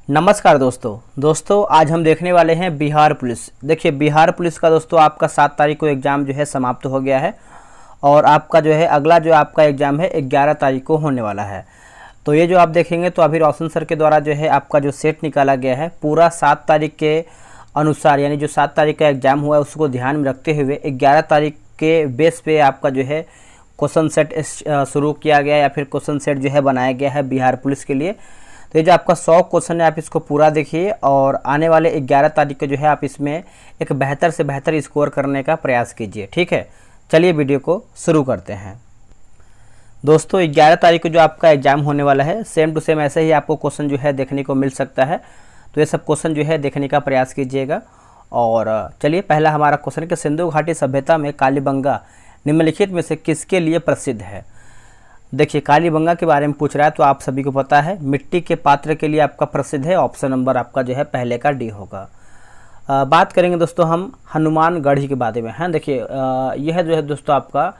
नमस्कार दोस्तों आज हम देखने वाले हैं बिहार पुलिस। देखिए बिहार पुलिस का दोस्तों आपका 7 तारीख को एग्ज़ाम जो है समाप्त हो गया है और आपका जो है अगला जो आपका एग्ज़ाम है 11 तारीख को होने वाला है। तो ये जो आप देखेंगे तो अभी रोशन सर के द्वारा जो है आपका जो सेट निकाला गया है पूरा 7 तारीख के अनुसार, यानी जो 7 तारीख का एग्ज़ाम हुआ है उसको ध्यान में रखते हुए 11 तारीख के बेस पे आपका जो है क्वेश्चन सेट शुरू किया गया या फिर क्वेश्चन सेट जो है बनाया गया है बिहार पुलिस के लिए। तो ये जो आपका 100 क्वेश्चन है आप इसको पूरा देखिए और आने वाले 11 तारीख को जो है आप इसमें एक बेहतर से बेहतर स्कोर करने का प्रयास कीजिए। ठीक है, चलिए वीडियो को शुरू करते हैं। दोस्तों 11 तारीख को जो आपका एग्ज़ाम होने वाला है सेम टू सेम ऐसे ही आपको क्वेश्चन जो है देखने को मिल सकता है। तो ये सब क्वेश्चन जो है देखने का प्रयास कीजिएगा। और चलिए पहला हमारा क्वेश्चन कि सिंधु घाटी सभ्यता में कालीबंगा निम्नलिखित में से किसके लिए प्रसिद्ध है। देखिए कालीबंगा के बारे में पूछ रहा है तो आप सभी को पता है मिट्टी के पात्र के लिए आपका प्रसिद्ध है। ऑप्शन नंबर आपका जो है पहले का डी होगा। बात करेंगे दोस्तों हम हनुमानगढ़ी के बारे में हैं। देखिए यह जो है दोस्तों आपका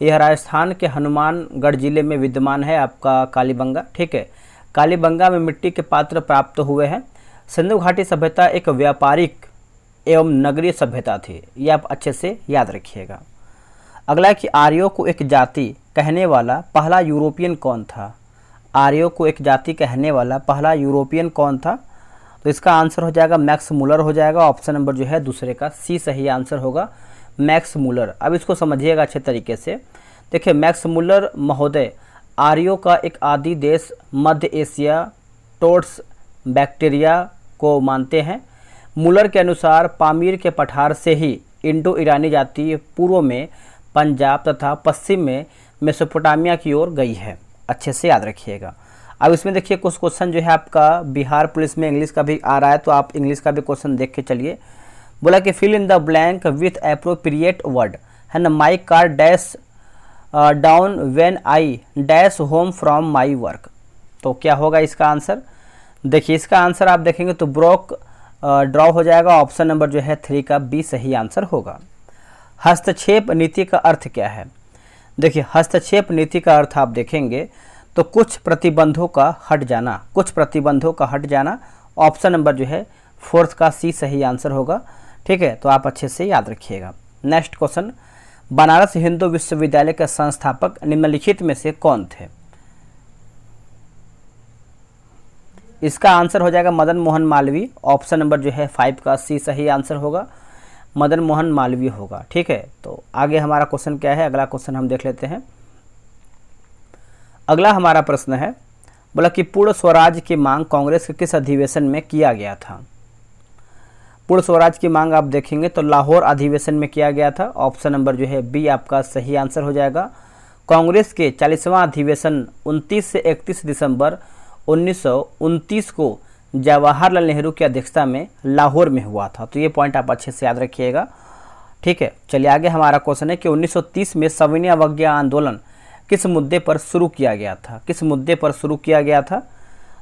यह राजस्थान के हनुमानगढ़ जिले में विद्यमान है आपका कालीबंगा। ठीक है, कालीबंगा में मिट्टी के पात्र प्राप्त हुए हैं। सिंधु घाटी सभ्यता एक व्यापारिक एवं नगरीय सभ्यता थी, ये आप अच्छे से याद रखिएगा। अगला कि आर्यों को एक जाति कहने वाला पहला यूरोपियन कौन था। आर्यों को एक जाति कहने वाला पहला यूरोपियन कौन था। तो इसका आंसर हो जाएगा मैक्स मूलर हो जाएगा। ऑप्शन नंबर जो है दूसरे का सी सही आंसर होगा, मैक्स मूलर। अब इसको समझिएगा अच्छे तरीके से। देखिए मैक्स मूलर महोदय आर्यों का एक आदि देश मध्य एशिया टोट्स बैक्टीरिया को मानते हैं। मूलर के अनुसार पामीर के पठार से ही इंडो ईरानी जाति पूर्व में पंजाब तथा पश्चिम में मेसोपोटामिया की ओर गई है। अच्छे से याद रखिएगा। अब इसमें देखिए कुछ क्वेश्चन जो है आपका बिहार पुलिस में इंग्लिश का भी आ रहा है तो आप इंग्लिश का भी क्वेश्चन देख के चलिए। बोला कि fill in the blank with appropriate word है ना। My car dash down when I dash home from my work. तो क्या होगा इसका आंसर। देखिए इसका आंसर आप देखेंगे तो ब्रोक ड्रॉ हो जाएगा। ऑप्शन नंबर जो है 3 का बी सही आंसर होगा। हस्तक्षेप नीति का अर्थ क्या है। देखिए हस्तक्षेप नीति का अर्थ आप देखेंगे तो कुछ प्रतिबंधों का हट जाना, कुछ प्रतिबंधों का हट जाना। ऑप्शन नंबर जो है 4 का सी सही आंसर होगा। ठीक है, तो आप अच्छे से याद रखिएगा। नेक्स्ट क्वेश्चन, बनारस हिंदू विश्वविद्यालय के संस्थापक निम्नलिखित में से कौन थे। इसका आंसर हो जाएगा मदन मोहन मालवीय। ऑप्शन नंबर जो है 5 का सी सही आंसर होगा, मदन मोहन मालवीय होगा। ठीक है, तो आगे हमारा क्वेश्चन क्या है, अगला क्वेश्चन हम देख लेते हैं। अगला हमारा प्रश्न है, बोला कि पूर्ण स्वराज की मांग कांग्रेस के किस अधिवेशन में किया गया था। पूर्ण स्वराज की मांग आप देखेंगे तो लाहौर अधिवेशन में किया गया था। ऑप्शन नंबर जो है बी आपका सही आंसर हो जाएगा। कांग्रेस के 40वां अधिवेशन 29 से 31 दिसंबर 1929 को जवाहरलाल नेहरू की अध्यक्षता में लाहौर में हुआ था। तो ये पॉइंट आप अच्छे से याद रखिएगा। ठीक है, चलिए आगे हमारा क्वेश्चन है कि 1930 में सविनय अवज्ञा आंदोलन किस मुद्दे पर शुरू किया गया था। किस मुद्दे पर शुरू किया गया था।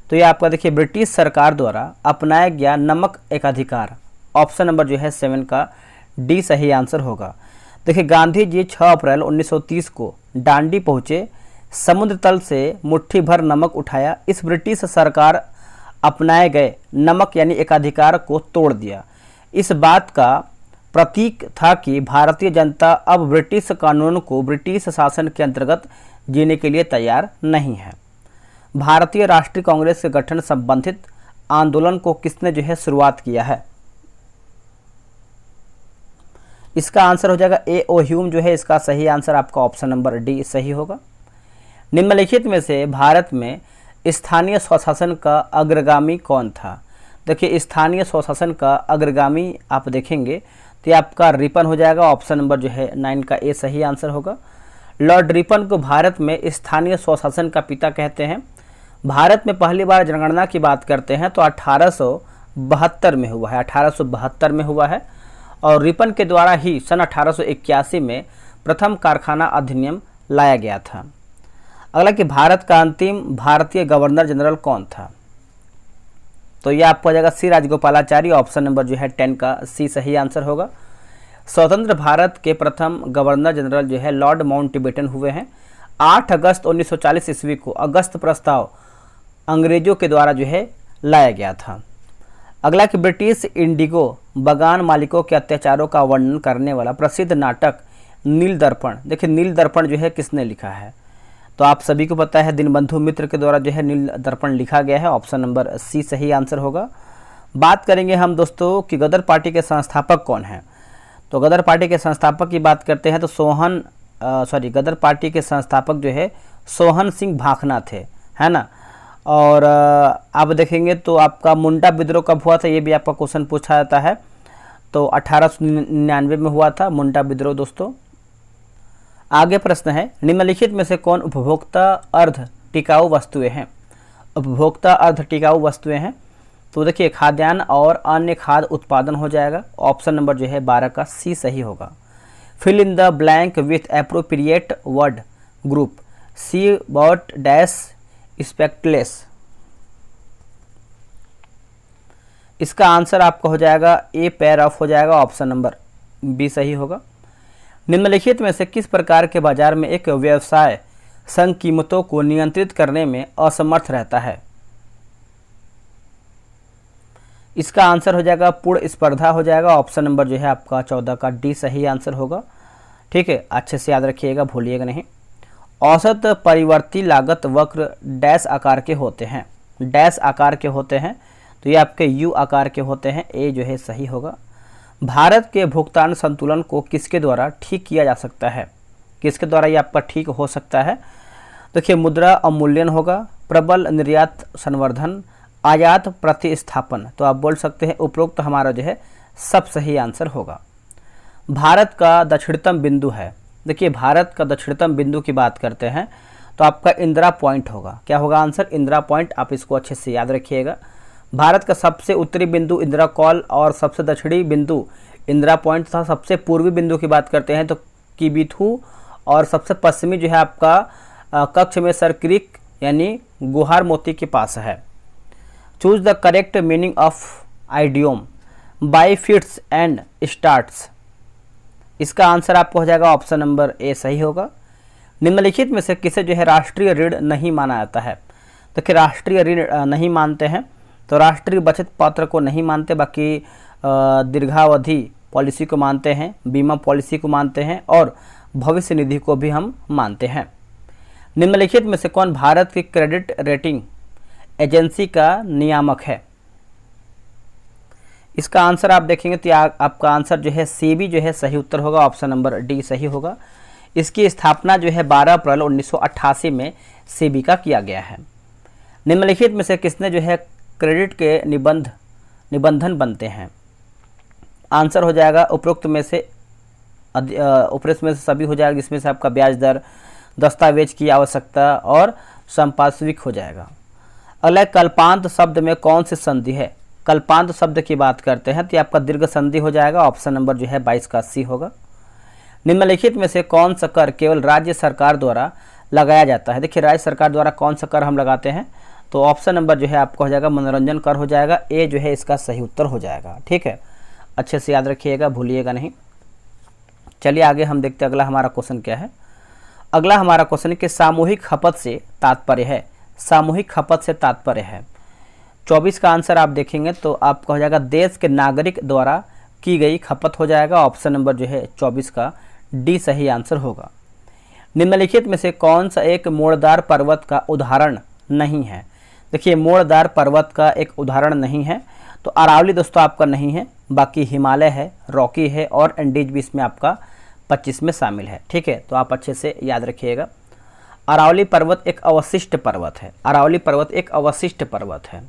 तो ये आपका देखिए ब्रिटिश सरकार द्वारा अपनाया गया नमक एकाधिकार। ऑप्शन नंबर जो है 7 का डी सही आंसर होगा। देखिए गांधी जी 6 अप्रैल 1930 को डांडी पहुँचे, समुद्र तल से मुट्ठी भर नमक उठाया। इस ब्रिटिश सरकार अपनाए गए नमक यानी एकाधिकार को तोड़ दिया। इस बात का प्रतीक था कि भारतीय जनता अब ब्रिटिश कानून को ब्रिटिश शासन के अंतर्गत जीने के लिए तैयार नहीं है। भारतीय राष्ट्रीय कांग्रेस के गठन संबंधित आंदोलन को किसने जो है शुरुआत किया है। इसका आंसर हो जाएगा ए ओ ह्यूम जो है इसका सही आंसर आपका ऑप्शन नंबर डी सही होगा। निम्नलिखित में से भारत में स्थानीय स्वशासन का अग्रगामी कौन था। देखिए स्थानीय स्वशासन का अग्रगामी आप देखेंगे तो ये आपका रिपन हो जाएगा। ऑप्शन नंबर जो है 9 का ए सही आंसर होगा। लॉर्ड रिपन को भारत में स्थानीय स्वशासन का पिता कहते हैं। भारत में पहली बार जनगणना की बात करते हैं तो 1872 में हुआ है, 1872 में हुआ है। और रिपन के द्वारा ही सन 1881 में प्रथम कारखाना अधिनियम लाया गया था। अगला कि भारत का अंतिम भारतीय गवर्नर जनरल कौन था। तो यह आपको आ जाएगा सी राजगोपालाचारी। ऑप्शन नंबर जो है 10 का सी सही आंसर होगा। स्वतंत्र भारत के प्रथम गवर्नर जनरल जो है लॉर्ड माउंटबेटन हुए हैं। 8 अगस्त 1940 ईस्वी को अगस्त प्रस्ताव अंग्रेजों के द्वारा जो है लाया गया था। अगला कि ब्रिटिश इंडिगो बागान मालिकों के अत्याचारों का वर्णन करने वाला प्रसिद्ध नाटक नील दर्पण, देखिए नील दर्पण जो है किसने लिखा है, तो आप सभी को पता है दीनबंधु मित्र के द्वारा जो है नील दर्पण लिखा गया है। ऑप्शन नंबर सी सही आंसर होगा। बात करेंगे हम दोस्तों कि गदर पार्टी के संस्थापक कौन हैं, तो गदर पार्टी के संस्थापक की बात करते हैं तो गदर पार्टी के संस्थापक जो है सोहन सिंह भाखना थे, है ना। और आप देखेंगे तो आपका मुंडा विद्रोह कब हुआ था, ये भी आपका क्वेश्चन पूछा जाता है, तो 1899 में हुआ था मुंडा विद्रोह दोस्तों। आगे प्रश्न है, निम्नलिखित में से कौन उपभोक्ता अर्ध टिकाऊ वस्तुएं हैं। उपभोक्ता अर्ध टिकाऊ वस्तुएं हैं तो देखिए खाद्यान्न और अन्य खाद्य उत्पादन हो जाएगा। ऑप्शन नंबर जो है 12 का सी सही होगा। Fill in the blank with appropriate word group, C bought dash spectacles. इसका आंसर आपका हो जाएगा ए पेयर ऑफ हो जाएगा। ऑप्शन नंबर बी सही होगा। निम्नलिखित में से किस प्रकार के बाजार में एक व्यवसाय संघ कीमतों को नियंत्रित करने में असमर्थ रहता है। इसका आंसर हो जाएगा पूर्ण स्पर्धा हो जाएगा। ऑप्शन नंबर जो है आपका 14 का डी सही आंसर होगा। ठीक है, अच्छे से याद रखिएगा, भूलिएगा नहीं। औसत परिवर्ती लागत वक्र डैश आकार के होते हैं, डैश आकार के होते हैं तो ये आपके यू आकार के होते हैं, ए जो है सही होगा। भारत के भुगतान संतुलन को किसके द्वारा ठीक किया जा सकता है, किसके द्वारा ये आपका ठीक हो सकता है। देखिए मुद्रा अवमूल्यन होगा, प्रबल निर्यात संवर्धन, आयात प्रतिस्थापन, तो आप बोल सकते हैं उपरोक्त हमारा जो है सब सही आंसर होगा। भारत का दक्षिणतम बिंदु है, देखिए भारत का दक्षिणतम बिंदु की बात करते हैं तो आपका इंदिरा पॉइंट होगा। क्या होगा आंसर, इंदिरा पॉइंट, आप इसको अच्छे से याद रखिएगा। भारत का सबसे उत्तरी बिंदु इंदिरा कॉल और सबसे दक्षिणी बिंदु इंदिरा पॉइंट था। सबसे पूर्वी बिंदु की बात करते हैं तो किबिथू, और सबसे पश्चिमी जो है आपका कक्ष में सर क्रीक यानी गुहार मोती के पास है। Choose the correct meaning of idiom by fits and starts. इसका आंसर आपको हो जाएगा ऑप्शन नंबर ए सही होगा। निम्नलिखित में से किसे जो है राष्ट्रीय ऋण नहीं माना जाता है। देखिए राष्ट्रीय ऋण नहीं मानते हैं तो राष्ट्रीय बचत पत्र को नहीं मानते, बाकी दीर्घावधि पॉलिसी को मानते हैं, बीमा पॉलिसी को मानते हैं और भविष्य निधि को भी हम मानते हैं। निम्नलिखित में से कौन भारत की क्रेडिट रेटिंग एजेंसी का नियामक है। इसका आंसर आप देखेंगे तो आपका आंसर जो है सेबी जो है सही उत्तर होगा। ऑप्शन नंबर डी सही होगा। इसकी स्थापना जो है 12 अप्रैल 1988 में सेबी का किया गया है। निम्नलिखित में से किसने जो है क्रेडिट के निबंधन बनते हैं। आंसर हो जाएगा उपरोक्त में से सभी हो जाएगा, जिसमें से आपका ब्याज दर, दस्तावेज की आवश्यकता और संपार्श्विक हो जाएगा। अगला कल्पांत शब्द में कौन सी संधि है। कल्पांत शब्द की बात करते हैं तो आपका दीर्घ संधि हो जाएगा। ऑप्शन नंबर जो है 22 का सी होगा। निम्नलिखित में से कौन सा कर केवल राज्य सरकार द्वारा लगाया जाता है। देखिए राज्य सरकार द्वारा कौन सा कर हम लगाते हैं, तो ऑप्शन नंबर जो है आपका हो जाएगा मनोरंजन कर हो जाएगा। ए जो है इसका सही उत्तर हो जाएगा। ठीक है, अच्छे से याद रखिएगा, भूलिएगा नहीं। चलिए आगे हम देखते हैं अगला हमारा क्वेश्चन क्या है। अगला हमारा क्वेश्चन है कि सामूहिक खपत से तात्पर्य है। सामूहिक खपत से तात्पर्य है 24 का आंसर आप देखेंगे तो आपका हो जाएगा देश के नागरिक द्वारा की गई खपत हो जाएगा। ऑप्शन नंबर जो है 24 का डी सही आंसर होगा। निम्नलिखित में से कौन सा एक मोड़दार पर्वत का उदाहरण नहीं है। देखिए मोड़दार पर्वत का एक उदाहरण नहीं है तो अरावली दोस्तों आपका नहीं है, बाकी हिमालय है, रॉकी है और एंडीज भी इसमें आपका 25 में शामिल है। ठीक है, तो आप अच्छे से याद रखिएगा। अरावली पर्वत एक अवशिष्ट पर्वत है। अरावली पर्वत एक अवशिष्ट पर्वत है।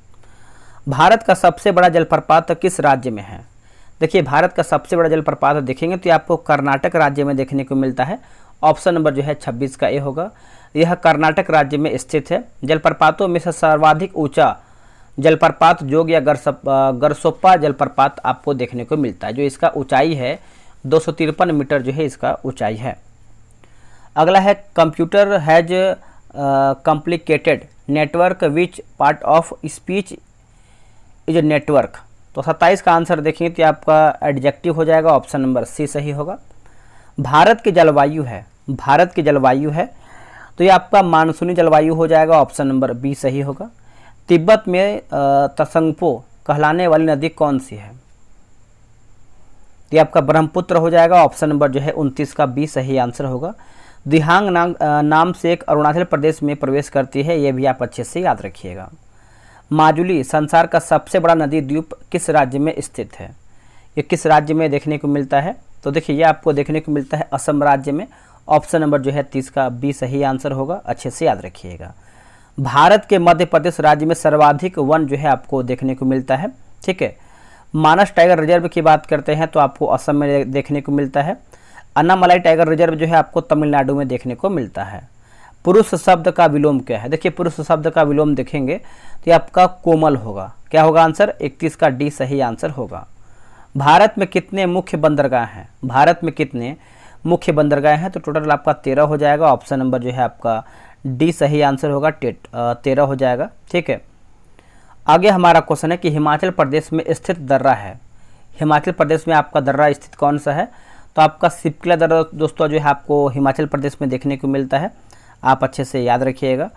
भारत का सबसे बड़ा जलप्रपात किस राज्य में है। देखिए भारत का सबसे बड़ा जलप्रपात देखेंगे तो आपको कर्नाटक राज्य में देखने को मिलता है। ऑप्शन नंबर जो है 26 का ए होगा। यह कर्नाटक राज्य में स्थित है। जलप्रपातों में से सर्वाधिक ऊंचा जलप्रपात जोग या गरसोप्पा जलप्रपात आपको देखने को मिलता है, जो इसका ऊंचाई है 253 मीटर जो है इसका ऊंचाई है। अगला है computer has complicated network which part of speech is network. तो 27 का आंसर देखेंगे तो आपका एडजेक्टिव हो जाएगा। ऑप्शन नंबर सी सही होगा। भारत की जलवायु है, भारत की जलवायु है तो ये आपका मानसूनी जलवायु हो जाएगा। ऑप्शन नंबर बी सही होगा। तिब्बत में तसंगपो कहलाने वाली नदी कौन सी है? ये आपका ब्रह्मपुत्र हो जाएगा। ऑप्शन नंबर जो है 29 का बी सही आंसर होगा। दिहांग नाम से एक अरुणाचल प्रदेश में प्रवेश करती है, ये भी आप अच्छे से याद रखिएगा। माजुली संसार का सबसे बड़ा नदी द्वीप किस राज्य में स्थित है? ये किस राज्य में देखने को मिलता है? तो देखिए ये आपको देखने को मिलता है असम राज्य में। ऑप्शन नंबर जो है 30 का बी सही आंसर होगा, अच्छे से याद रखिएगा। भारत के मध्य प्रदेश राज्य में सर्वाधिक वन जो है आपको देखने को मिलता है, ठीक है। मानस टाइगर रिजर्व की बात करते हैं तो आपको असम में देखने को मिलता है। अन्नामलाई टाइगर रिजर्व जो है आपको तमिलनाडु में देखने को मिलता है। पुरुष शब्द का विलोम क्या है? देखिए पुरुष शब्द का विलोम देखेंगे तो ये आपका कोमल होगा। क्या होगा आंसर? 31 का डी सही आंसर होगा। भारत में कितने मुख्य बंदरगाह हैं? भारत में कितने मुख्य बंदरगाह हैं? तो टोटल आपका 13 हो जाएगा। ऑप्शन नंबर जो है आपका डी सही आंसर होगा, 13 हो जाएगा, ठीक है। आगे हमारा क्वेश्चन है कि हिमाचल प्रदेश में स्थित दर्रा है। हिमाचल प्रदेश में आपका दर्रा स्थित कौन सा है? तो आपका सिपकिला दर्रा दोस्तों जो है आपको हिमाचल प्रदेश में देखने को मिलता है, आप अच्छे से याद रखिएगा।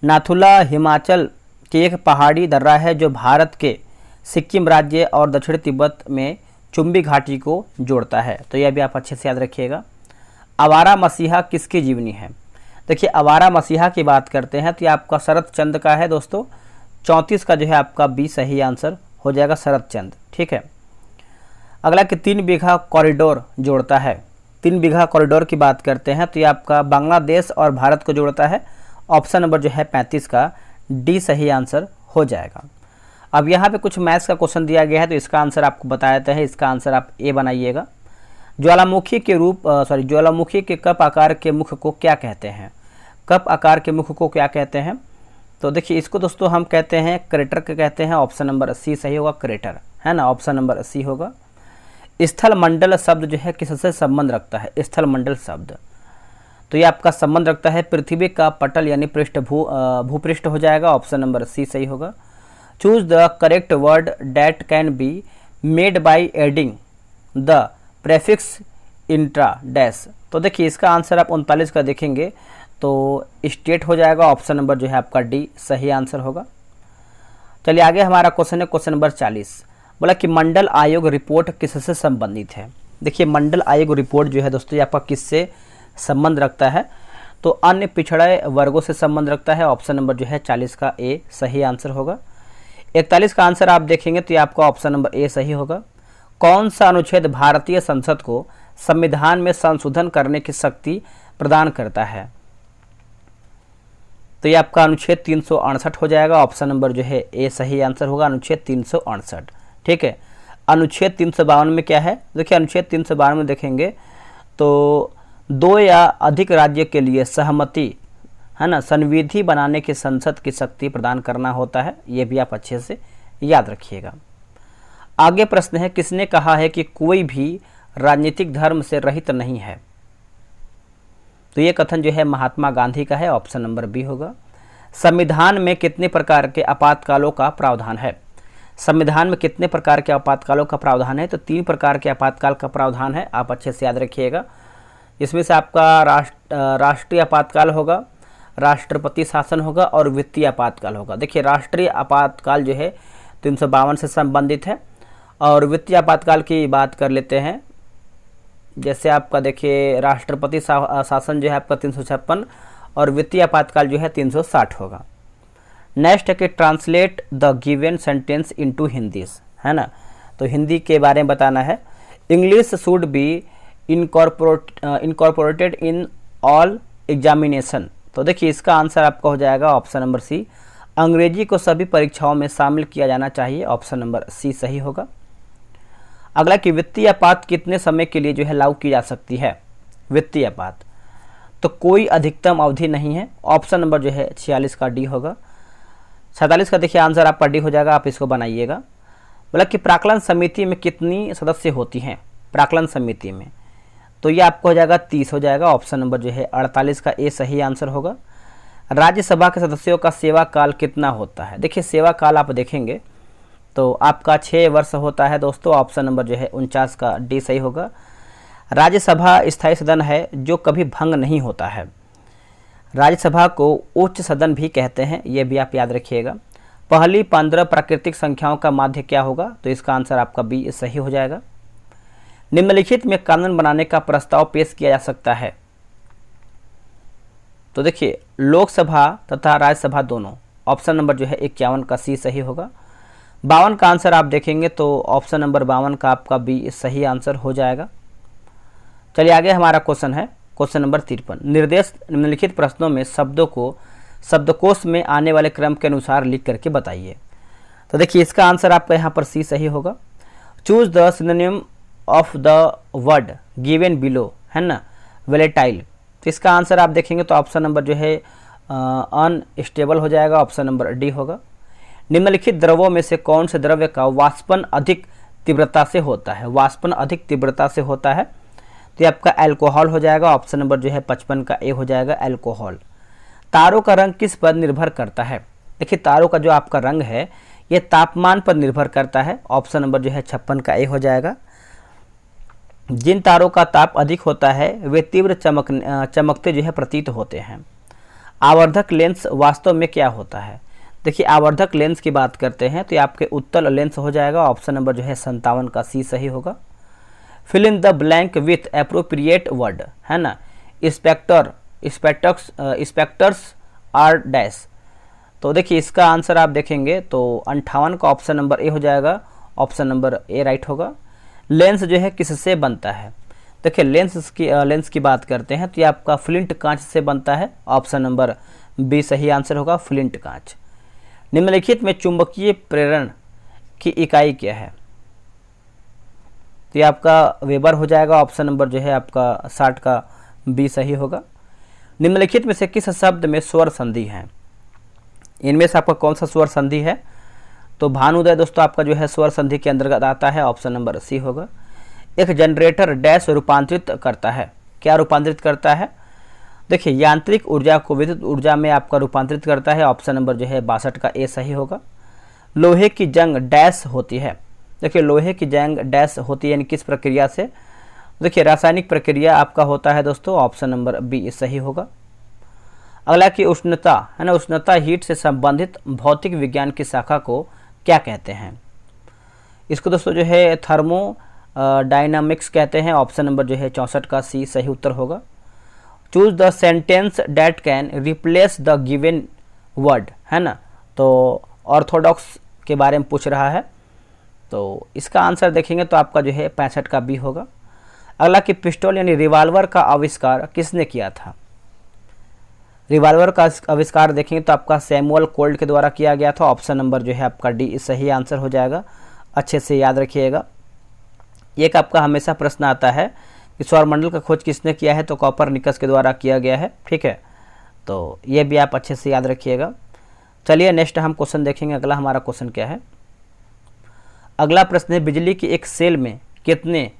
नाथुला हिमाचल की एक पहाड़ी दर्रा है जो भारत के सिक्किम राज्य और दक्षिण तिब्बत में चुंबी घाटी को जोड़ता है, तो यह भी आप अच्छे से याद रखिएगा। आवारा मसीहा किसकी जीवनी है? देखिए आवारा मसीहा की बात करते हैं तो ये आपका शरद चंद्र का है दोस्तों। 34 का जो है आपका बी सही आंसर हो जाएगा, शरद चंद्र, ठीक है। अगला कि 3 बीघा कॉरिडोर जोड़ता है। 3 बीघा कॉरिडोर की बात करते हैं तो ये आपका बांग्लादेश और भारत को जोड़ता है। ऑप्शन नंबर जो है 35 का डी सही आंसर हो जाएगा। अब यहाँ पे कुछ मैथ्स का क्वेश्चन दिया गया है तो इसका आंसर आपको बता देते हैं। इसका आंसर आप ए बनाइएगा। ज्वालामुखी के कप आकार के मुख को क्या कहते हैं? कप आकार के मुख को क्या कहते हैं? तो देखिए इसको दोस्तों हम कहते हैं क्रेटर के कहते हैं। ऑप्शन नंबर सी सही होगा, क्रेटर, है ना, ऑप्शन नंबर सी होगा। स्थल मंडल शब्द जो है किससे संबंध रखता है? स्थल मंडल शब्द तो ये आपका संबंध रखता है पृथ्वी का पटल यानी भूपृष्ठ हो जाएगा। ऑप्शन नंबर सी सही होगा। Choose the correct word that can be made by adding the prefix intra dash. तो देखिए इसका आंसर आप 39 का देखेंगे तो स्टेट हो जाएगा। ऑप्शन नंबर जो है आपका डी सही आंसर होगा। चलिए आगे हमारा क्वेश्चन है क्वेश्चन नंबर 40। बोला कि मंडल आयोग रिपोर्ट किससे संबंधित है? देखिए मंडल आयोग रिपोर्ट जो है दोस्तों ये आपका किससे संबंध रखता है? तो अन्य पिछड़े वर्गों से संबंध रखता है। ऑप्शन नंबर जो है 40 का ए सही आंसर होगा। 41 का आंसर आप देखेंगे तो ये आपका ऑप्शन नंबर ए सही होगा। कौन सा अनुच्छेद भारतीय संसद को संविधान में संशोधन करने की शक्ति प्रदान करता है? तो ये आपका अनुच्छेद 368 हो जाएगा। ऑप्शन नंबर जो है ए सही आंसर होगा, अनुच्छेद 368, ठीक है। अनुच्छेद 352 में क्या है? देखिए अनुच्छेद 352 में देखेंगे तो 2 या अधिक राज्य के लिए सहमति, है ना, संविधि बनाने की संसद की शक्ति प्रदान करना होता है। ये भी आप अच्छे से याद रखिएगा। आगे प्रश्न है किसने कहा है कि कोई भी राजनीतिक धर्म से रहित नहीं है? तो ये कथन जो है महात्मा गांधी का है। ऑप्शन नंबर बी होगा। संविधान में कितने प्रकार के आपातकालों का प्रावधान है? संविधान में कितने प्रकार के आपातकालों का प्रावधान है? तो 3 प्रकार के आपातकाल का प्रावधान है, आप अच्छे से याद रखिएगा। इसमें से आपका राष्ट्रीय आपातकाल होगा, राष्ट्रपति शासन होगा और वित्तीय आपातकाल होगा। देखिए राष्ट्रीय आपातकाल जो है 352 से संबंधित है और वित्तीय आपातकाल की बात कर लेते हैं। जैसे आपका देखिए राष्ट्रपति शासन जो है आपका 356 और वित्तीय आपातकाल जो है 360 होगा। नेक्स्ट है कि translate the given sentence into Hindi, है ना, तो हिंदी के बारे में बताना है। English should be incorporated in all examination. तो देखिए इसका आंसर आपका हो जाएगा ऑप्शन नंबर सी, अंग्रेजी को सभी परीक्षाओं में शामिल किया जाना चाहिए। ऑप्शन नंबर सी सही होगा। अगला कि वित्तीय आपात कितने समय के लिए जो है लागू की जा सकती है? वित्तीय आपात तो कोई अधिकतम अवधि नहीं है। ऑप्शन नंबर जो है 46 का डी होगा। 47 का देखिए आंसर आपका डी हो जाएगा, आप इसको बनाइएगा। बोला कि प्राक्कलन समिति में कितनी सदस्य होती हैं? प्राक्कलन समिति में तो ये आपको हो जाएगा 30 हो जाएगा। ऑप्शन नंबर जो है 48 का ए सही आंसर होगा। राज्यसभा के सदस्यों का सेवा काल कितना होता है? देखिए सेवा काल आप देखेंगे तो आपका 6 वर्ष होता है दोस्तों। ऑप्शन नंबर जो है 49 का डी सही होगा। राज्यसभा स्थायी सदन है जो कभी भंग नहीं होता है। राज्यसभा को उच्च सदन भी कहते हैं, ये भी आप याद रखिएगा। पहली 15 प्राकृतिक संख्याओं का माध्य क्या होगा? तो इसका आंसर आपका बी सही हो जाएगा। निम्नलिखित में कानून बनाने का प्रस्ताव पेश किया जा सकता है। तो देखिए लोकसभा तथा राज्यसभा दोनों, ऑप्शन नंबर जो है 51 का सी सही होगा। 52 का आंसर आप देखेंगे तो ऑप्शन नंबर 52 का आपका बी सही आंसर हो जाएगा। चलिए आगे हमारा क्वेश्चन है क्वेश्चन नंबर 53। निर्देश निम्नलिखित प्रश्नों में शब्दों को शब्दकोश में आने वाले क्रम के अनुसार लिख करके बताइए। तो देखिए इसका आंसर आपका यहाँ पर सी सही होगा। Choose the synonym of the word given below, है ना, वेलेटाइल। तो इसका आंसर आप देखेंगे तो ऑप्शन नंबर जो है अनस्टेबल हो जाएगा, ऑप्शन नंबर डी होगा। निम्नलिखित द्रवों में से कौन से द्रव्य का वाष्पन अधिक तीव्रता से होता है? वाष्पन अधिक तीव्रता से होता है तो ये आपका अल्कोहल हो जाएगा, ऑप्शन नंबर जो है 55 का ए हो जाएगा अल्कोहल। तारों का रंग किस पर निर्भर करता है? देखिए तारों का जो आपका रंग है ये तापमान पर निर्भर करता है, ऑप्शन नंबर जो है 56 का ए हो जाएगा। जिन तारों का ताप अधिक होता है वे तीव्र चमकते जो है प्रतीत होते हैं। आवर्धक लेंस वास्तव में क्या होता है? देखिए आवर्धक लेंस की बात करते हैं तो ये आपके उत्तल लेंस हो जाएगा, ऑप्शन नंबर जो है 57 का सी सही होगा। Fill in the blank with appropriate word, है ना। Spectres are dash. तो देखिए इसका आंसर आप देखेंगे तो 58 का ऑप्शन नंबर ए हो जाएगा, ऑप्शन नंबर ए राइट होगा। लेंस जो है किससे बनता है? देखिए लेंस की बात करते हैं तो ये आपका फ्लिंट कांच से बनता है, ऑप्शन नंबर बी सही आंसर होगा, फ्लिंट कांच। निम्नलिखित में चुंबकीय प्रेरण की इकाई क्या है? तो ये आपका वेबर हो जाएगा, ऑप्शन नंबर जो है आपका 60 का बी सही होगा। निम्नलिखित में से किस शब्द में स्वर संधि है? इनमें से आपका कौन सा स्वर संधि है? तो भानुदय दोस्तों आपका जो है स्वर संधि के अंतर्गत आता है, ऑप्शन नंबर सी होगा। एक जनरेटर डैश रूपांतरित करता है, क्या रूपांतरित करता है? देखिए यांत्रिक ऊर्जा को विद्युत ऊर्जा में आपका रूपांतरित करता है, ऑप्शन नंबर जो है 62 का ए सही होगा। लोहे की जंग डैश होती है? देखिए लोहे की जंग डैश होती है यानी किस प्रक्रिया से? देखिए रासायनिक प्रक्रिया आपका होता है दोस्तों, ऑप्शन नंबर बी सही होगा। अगला की उष्णता, है ना, उष्णता हीट से संबंधित भौतिक विज्ञान की शाखा को क्या कहते हैं? इसको दोस्तों जो है थर्मो डायनामिक्स कहते हैं, ऑप्शन नंबर जो है 64 का सी सही उत्तर होगा। Choose the sentence that can replace the given word, है ना, तो ऑर्थोडॉक्स के बारे में पूछ रहा है तो इसका आंसर देखेंगे तो आपका जो है 65 का बी होगा। अगला कि पिस्टल यानी रिवाल्वर का आविष्कार किसने किया था? रिवाल्वर का आविष्कार देखेंगे तो आपका सैमुअल कोल्ट के द्वारा किया गया था, ऑप्शन नंबर जो है आपका डी सही आंसर हो जाएगा। अच्छे से याद रखिएगा। एक आपका हमेशा प्रश्न आता है कि सौरमंडल का खोज किसने किया है? तो कोपरनिकस के द्वारा किया गया है, ठीक है, तो ये भी आप अच्छे से याद रखिएगा। चलिए नेक्स्ट हम क्वेश्चन देखेंगे। अगला हमारा क्वेश्चन क्या है? अगला प्रश्न है बिजली की एक सेल में कितने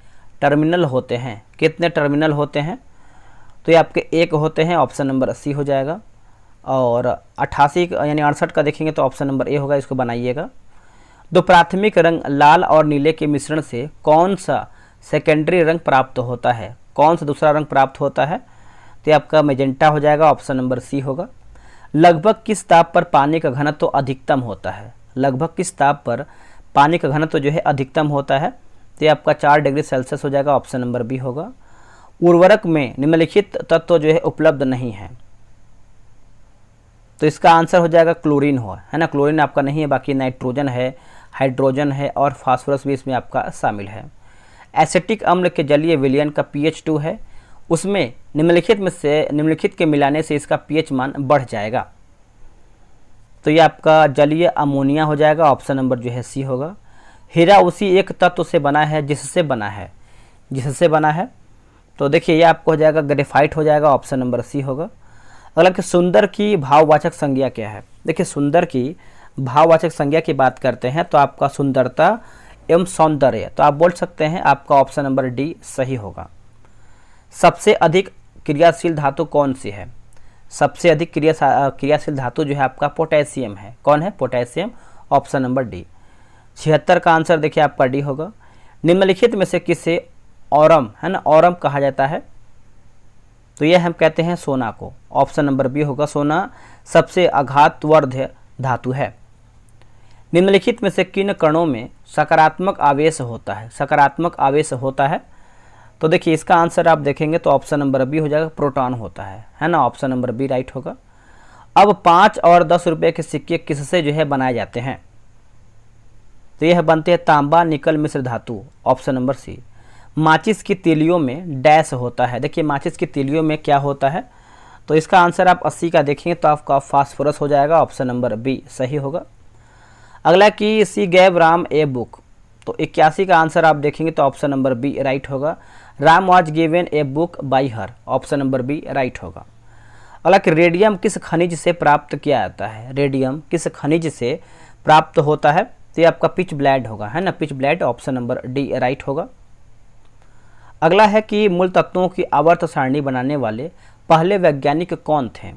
टर्मिनल होते हैं? कितने टर्मिनल होते हैं? तो ये आपके एक होते हैं, ऑप्शन नंबर सी हो जाएगा। और 88 यानी 68 का देखेंगे तो ऑप्शन नंबर ए होगा, इसको बनाइएगा। दो प्राथमिक रंग लाल और नीले के मिश्रण से कौन सा सेकेंडरी रंग प्राप्त होता है? कौन सा दूसरा रंग प्राप्त होता है? तो ये आपका मेजेंटा हो जाएगा, ऑप्शन नंबर सी होगा। लगभग किस ताप पर पानी का घनत्व तो अधिकतम होता है? लगभग किस ताप पर पानी का घनत्व जो है अधिकतम होता है? तो ये आपका 4 डिग्री सेल्सियस हो जाएगा, ऑप्शन नंबर बी होगा। उर्वरक में निम्नलिखित तत्व जो है उपलब्ध नहीं है, तो इसका आंसर हो जाएगा क्लोरीन है ना। क्लोरीन आपका नहीं है, बाकी नाइट्रोजन है, हाइड्रोजन है और फास्फोरस भी इसमें आपका शामिल है। एसिटिक अम्ल के जलीय विलयन का pH 2 है, उसमें निम्नलिखित के मिलाने से इसका pH मान बढ़ जाएगा, तो ये आपका जलीय अमोनिया हो जाएगा, ऑप्शन नंबर जो है सी होगा। हीरा उसी एक तत्व से बना है जिससे बना है, तो देखिए ये आपको हो जाएगा ग्रेफाइट हो जाएगा, ऑप्शन नंबर सी होगा। अगला कि सुंदर की भाववाचक संज्ञा क्या है? देखिए सुंदर की भाववाचक संज्ञा की बात करते हैं तो आपका सुंदरता एवं सौंदर्य, तो आप बोल सकते हैं आपका ऑप्शन नंबर डी सही होगा। सबसे अधिक क्रियाशील धातु कौन सी है? सबसे अधिक क्रियाशील धातु जो है आपका पोटेशियम है। कौन है? Potassium, option number D. 76 का आंसर देखिए आपका डी होगा। निम्नलिखित में से किसे औरम, है ना, औरम कहा जाता है? तो ये हम कहते हैं सोना को, ऑप्शन नंबर बी होगा। सोना सबसे आघातवर्ध्य धातु है। निम्नलिखित में से किन कणों में सकारात्मक आवेश होता है? सकारात्मक आवेश होता है, तो देखिए इसका आंसर आप देखेंगे तो ऑप्शन नंबर बी हो जाएगा, प्रोटॉन होता है ना। ऑप्शन नंबर बी राइट होगा। अब 5 और 10 रुपये के सिक्के किससे जो है बनाए जाते हैं? तो यह बनते हैं तांबा निकल मिश्र धातु, ऑप्शन नंबर सी। माचिस की तीलियों में डैश होता है, देखिए माचिस की तीलियों में क्या होता है? तो इसका आंसर आप 80 का देखेंगे तो आपका फास्फोरस हो जाएगा, ऑप्शन नंबर बी सही होगा। अगला कि सी गैव राम ए बुक, तो 81 का आंसर आप देखेंगे तो ऑप्शन नंबर बी राइट होगा। Ram was given a book by her, option number B right होगा। अगला कि रेडियम किस खनिज से प्राप्त किया जाता है? रेडियम किस खनिज से प्राप्त होता है? तो ये आपका पिच ब्लेड होगा, है ना, pitch blade, option number D right होगा। अगला है कि मूल तत्वों की आवर्त सारणी बनाने वाले पहले वैज्ञानिक कौन थे?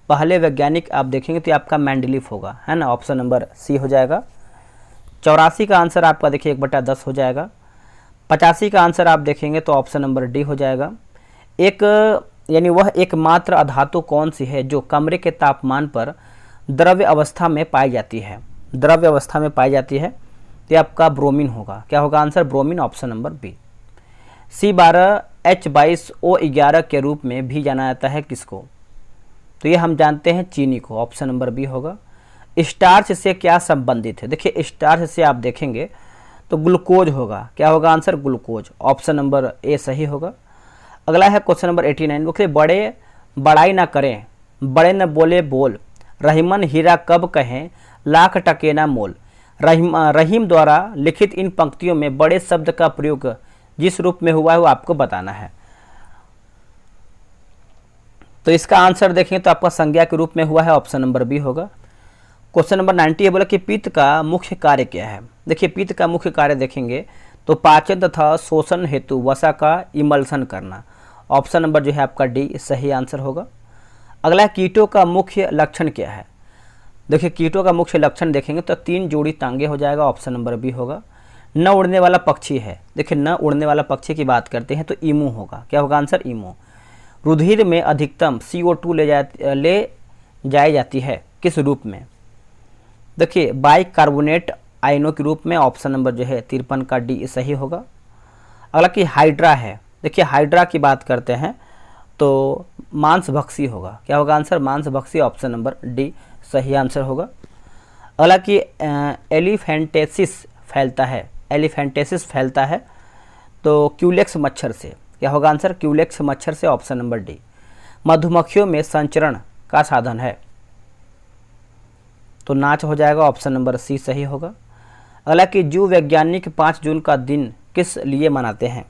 पहले वैज्ञानिक आप देखेंगे तो आपका मेंडलीफ होगा, है ना, ऑप्शन नंबर सी हो जाएगा। 84 का आंसर आपका देखिए 1/10 हो जाएगा। 85 का आंसर आप देखेंगे तो ऑप्शन नंबर डी हो जाएगा। यानी वह एकमात्र अधातु कौन सी है जो कमरे के तापमान पर द्रव्य अवस्था में पाई जाती है? द्रव्य अवस्था में पाई जाती है, तो आपका ब्रोमीन होगा। क्या होगा answer? Bromine, option number B. C12H22O11 के रूप में भी जाना जाता है किसको? तो ये हम जानते हैं चीनी को, ऑप्शन नंबर बी होगा। स्टार्च से क्या संबंधित है? देखिए स्टार्च से आप देखेंगे तो ग्लूकोज होगा। क्या होगा answer? Glucose, option number A सही होगा। अगला है क्वेश्चन नंबर 89, देखिए बड़े बड़ाई ना करें, बड़े न बोले बोल, रहीमन हीरा कब कहें, लाख टके ना मोल। रहीम द्वारा लिखित इन पंक्तियों में बड़े शब्द का प्रयोग जिस रूप में हुआ है वो आपको बताना है। तो इसका आंसर देखेंगे तो आपका संज्ञा के रूप में हुआ है, ऑप्शन नंबर बी होगा। क्वेश्चन नंबर 90 बोला कि पित्त का मुख्य कार्य क्या है? देखिए पित्त का मुख्य कार्य देखेंगे तो पाचन तथा शोषण हेतु वसा का इमल्सन करना, ऑप्शन नंबर जो है आपका डी सही आंसर होगा। अगला कीटों का मुख्य लक्षण क्या है? देखिए कीटों का मुख्य लक्षण देखेंगे तो 3 जोड़ी टांगे हो जाएगा, ऑप्शन नंबर बी होगा। न उड़ने वाला पक्षी है, देखिए न उड़ने वाला पक्षी की बात करते हैं तो ईमू होगा। क्या होगा आंसर? ईमू। रुधिर में अधिकतम CO2 ले जाई जाती है किस रूप में? देखिए बाइकार्बोनेट आयनों के रूप में, ऑप्शन नंबर जो है 53 का डी सही होगा। अगला कि हाइड्रा है, देखिए हाइड्रा की बात करते हैं तो मांसभक्षी होगा। क्या होगा आंसर? मांसभक्षी, ऑप्शन नंबर डी सही आंसर होगा। अगला कि एलिफेंटेसिस फैलता है, एलिफेंटेसिस फैलता है तो क्यूलेक्स मच्छर से। क्या होगा आंसर? क्यूलेक्स मच्छर से, ऑप्शन नंबर डी। मधुमक्खियों में संचरण का साधन है तो नाच हो जाएगा, ऑप्शन नंबर सी सही होगा। अगला कि जीव वैज्ञानिक 5 जून का दिन किस लिए मनाते हैं?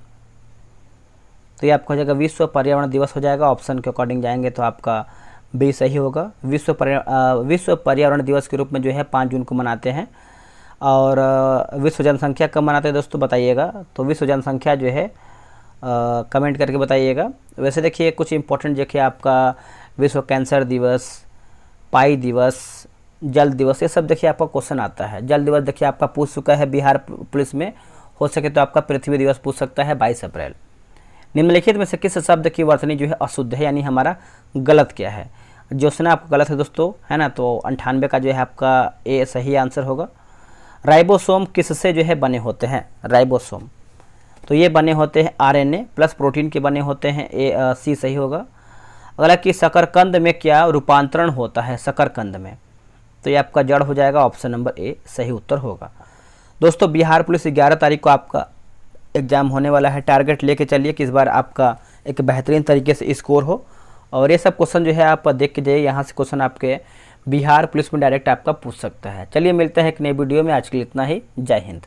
तो ये आपका हो जाएगा विश्व पर्यावरण दिवस हो जाएगा, ऑप्शन के अकॉर्डिंग जाएंगे तो आपका बी सही होगा। विश्व पर्यावरण दिवस के रूप में जो है 5 जून को मनाते हैं। और विश्व जनसंख्या कब मनाते हैं दोस्तों बताइएगा? तो विश्व जनसंख्या जो है कमेंट करके बताइएगा। वैसे देखिए कुछ इंपॉर्टेंट देखिए आपका विश्व कैंसर दिवस, पाई दिवस, जल दिवस, ये सब देखिए आपका क्वेश्चन आता है। जल दिवस देखिए आपका पूछ चुका है बिहार पुलिस में, हो सके तो आपका पृथ्वी दिवस पूछ सकता है 22 अप्रैल। निम्नलिखित में से किस शब्द की वर्तनी जो है अशुद्ध है, यानी हमारा गलत क्या है? ज्योत्सना आपका गलत है दोस्तों, है ना, तो 98 का जो है आपका ए सही आंसर होगा। राइबोसोम किससे जो है बने होते हैं? राइबोसोम तो ये बने होते हैं RNA प्लस प्रोटीन के बने होते हैं, सी सही होगा। अगला कि शकरकंद में क्या रूपांतरण होता है? शकरकंद में तो ये आपका जड़ हो जाएगा, ऑप्शन नंबर ए सही उत्तर होगा। दोस्तों बिहार पुलिस 11 तारीख को आपका एग्ज़ाम होने वाला है। टारगेट लेके चलिए कि इस बार आपका एक बेहतरीन तरीके से स्कोर हो। और ये सब क्वेश्चन जो है आप देख के जाइए, यहाँ से क्वेश्चन आपके बिहार पुलिस में डायरेक्ट आपका पूछ सकता है। चलिए मिलते हैं एक नई वीडियो में, आज के लिए इतना ही। जय हिंद।